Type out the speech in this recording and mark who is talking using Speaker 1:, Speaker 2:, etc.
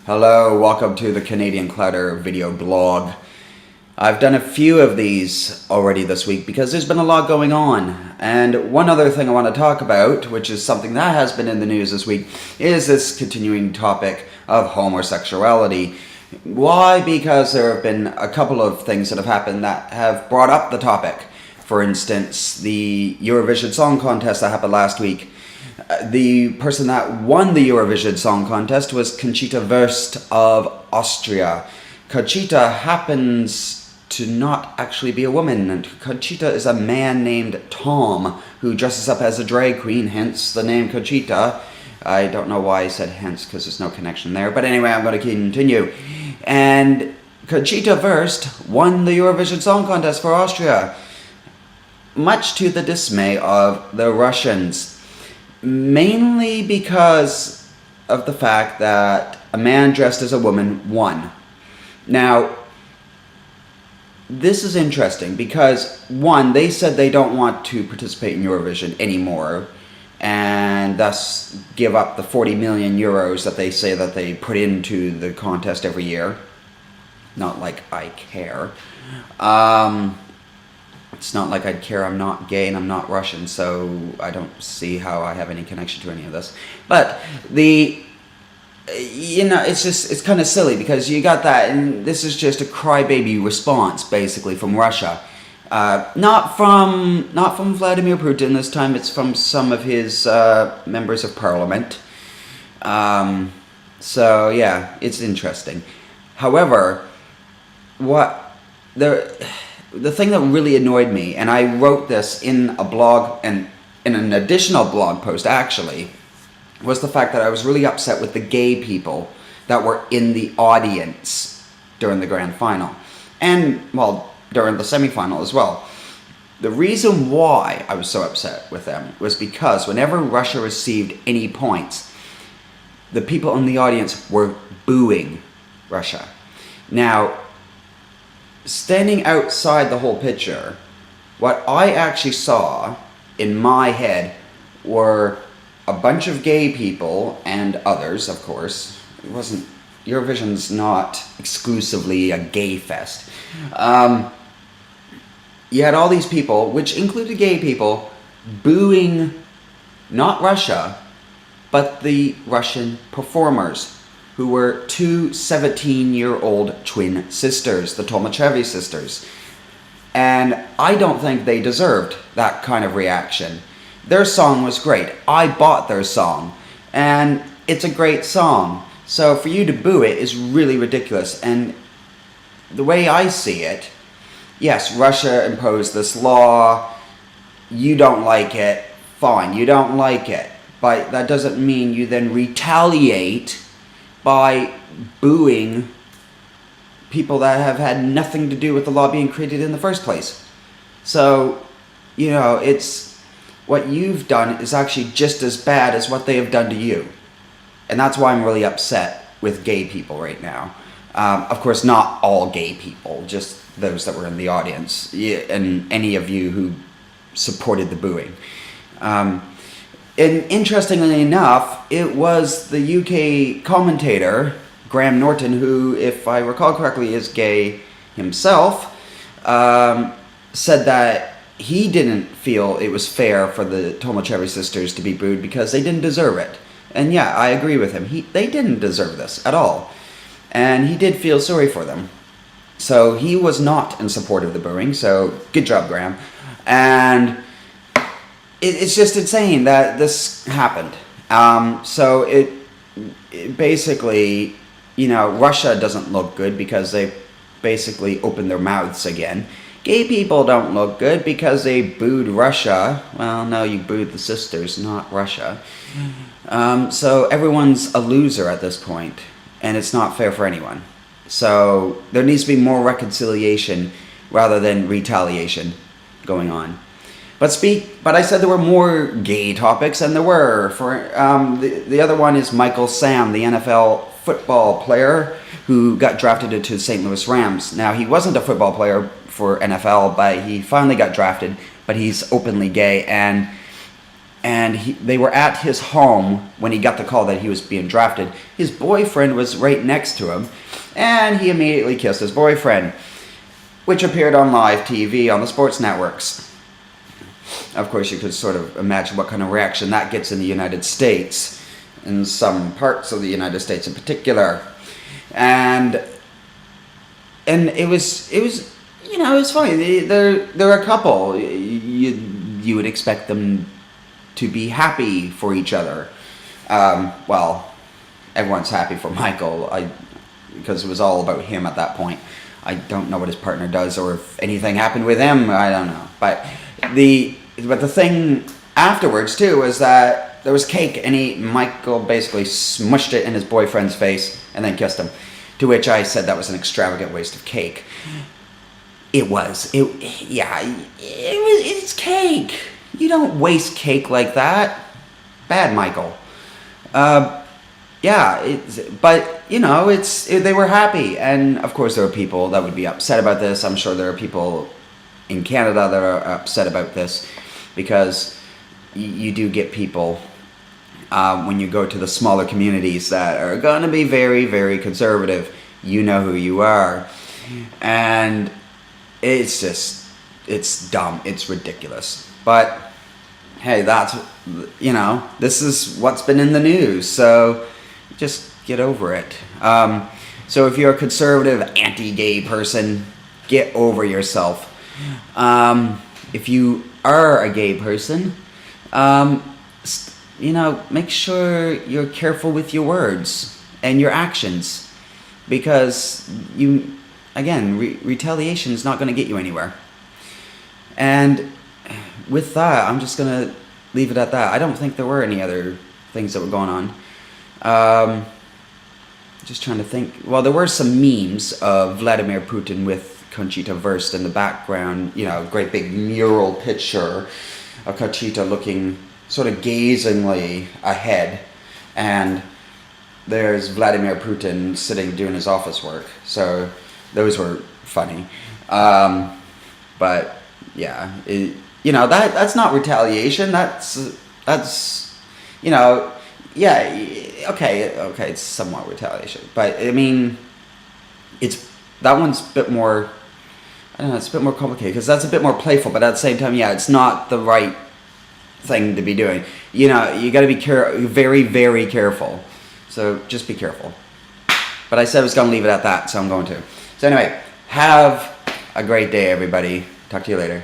Speaker 1: Hello, welcome to the Canadian Clouder video blog. I've done a few of these already this week because there's been a lot going on. And one other thing I want to talk about, which is something that has been in the news this week, is this continuing topic of homosexuality. Why? Because there have been a couple of things that have happened that have brought up the topic. For instance, the Eurovision Song Contest that happened last week. The person that won the Eurovision Song Contest was Conchita Wurst of Austria. Conchita happens to not actually be a woman, and Conchita is a man named Tom who dresses up as a drag queen, hence the name Conchita. I don't know why I said hence, because there's no connection there, but anyway, I'm going to continue. And Conchita Wurst won the Eurovision Song Contest for Austria, much to the dismay of the Russians. Mainly because of the fact that a man dressed as a woman won. Now, this is interesting because, one, they said they don't want to participate in Eurovision anymore and thus give up the 40 million euros that they say that they put into the contest every year. Not like I care. It's not like I'd care. I'm not gay and I'm not Russian, so I don't see how I have any connection to any of this. But it's kind of silly because you got that, and this is just a crybaby response basically from Russia. Not from Vladimir Putin this time. It's from some of his members of parliament. So yeah, it's interesting. However, the thing that really annoyed me, and I wrote this in a blog and in an additional blog post actually, was the fact that I was really upset with the gay people that were in the audience during the grand final. And, well, during the semifinal as well. The reason why I was so upset with them was because whenever Russia received any points, the people in the audience were booing Russia. Now, standing outside the whole picture, what I actually saw in my head were a bunch of gay people and others, of course. Eurovision's not exclusively a gay fest. You had all these people, which included gay people, booing not Russia, but the Russian performers, who were two 17-year-old twin sisters, the Tolmachevi sisters. And I don't think they deserved that kind of reaction. Their song was great. I bought their song, and it's a great song. So for you to boo it is really ridiculous. And the way I see it, yes, Russia imposed this law. You don't like it, fine, you don't like it. But that doesn't mean you then retaliate by booing people that have had nothing to do with the law being created in the first place. So, it's what you've done is actually just as bad as what they have done to you. And that's why I'm really upset with gay people right now. Of course, not all gay people, just those that were in the audience, and any of you who supported the booing. And interestingly enough, it was the UK commentator, Graham Norton, who, if I recall correctly, is gay himself, said that he didn't feel it was fair for the Tolmachevi sisters to be booed because they didn't deserve it. And yeah, I agree with him. They didn't deserve this at all. And he did feel sorry for them. So he was not in support of the booing, so good job, Graham. And it's just insane that this happened. So it basically, Russia doesn't look good because they basically opened their mouths again. Gay people don't look good because they booed Russia. Well, no, you booed the sisters, not Russia. So everyone's a loser at this point, and it's not fair for anyone. So there needs to be more reconciliation rather than retaliation going on. But I said there were more gay topics, and there were. The other one is Michael Sam, the NFL football player who got drafted into the St. Louis Rams. Now, he wasn't a football player for NFL, but he finally got drafted, but he's openly gay, and and they were at his home when he got the call that he was being drafted. His boyfriend was right next to him, and he immediately kissed his boyfriend, which appeared on live TV on the sports networks. Of course, you could sort of imagine what kind of reaction that gets in the United States, in some parts of the United States in particular. And it was you know, it was funny. They're a couple. You would expect them to be happy for each other. Well, everyone's happy for Michael, because it was all about him at that point. I don't know what his partner does, or if anything happened with him. I don't know. But the thing afterwards too was that there was cake, and Michael basically smushed it in his boyfriend's face and then kissed him. To which I said that was an extravagant waste of cake. It was. It's cake. You don't waste cake like that. Bad Michael. But you know, they were happy, and of course there are people that would be upset about this. I'm sure there are people in Canada that are upset about this, because you do get people when you go to the smaller communities that are going to be very, very conservative. You know who you are, and it's dumb, it's ridiculous. But hey, this is what's been in the news, so just get over it. So if you're a conservative, anti-gay person, get over yourself. If you are a gay person, make sure you're careful with your words and your actions, because retaliation is not going to get you anywhere. And with that, I'm just going to leave it at that. I don't think there were any other things that were going on. Just trying to think. Well, there were some memes of Vladimir Putin with Conchita Wurst in the background. You know, great big mural picture of Conchita looking sort of gazingly ahead. And there's Vladimir Putin sitting doing his office work. So those were funny. But yeah, that's not retaliation. That's okay, it's somewhat retaliation. But I mean, that one's a bit more, I don't know, it's a bit more complicated, because that's a bit more playful, but at the same time, it's not the right thing to be doing. You got to be very, very careful. So just be careful. But I said I was going to leave it at that, so I'm going to. So anyway, have a great day, everybody. Talk to you later.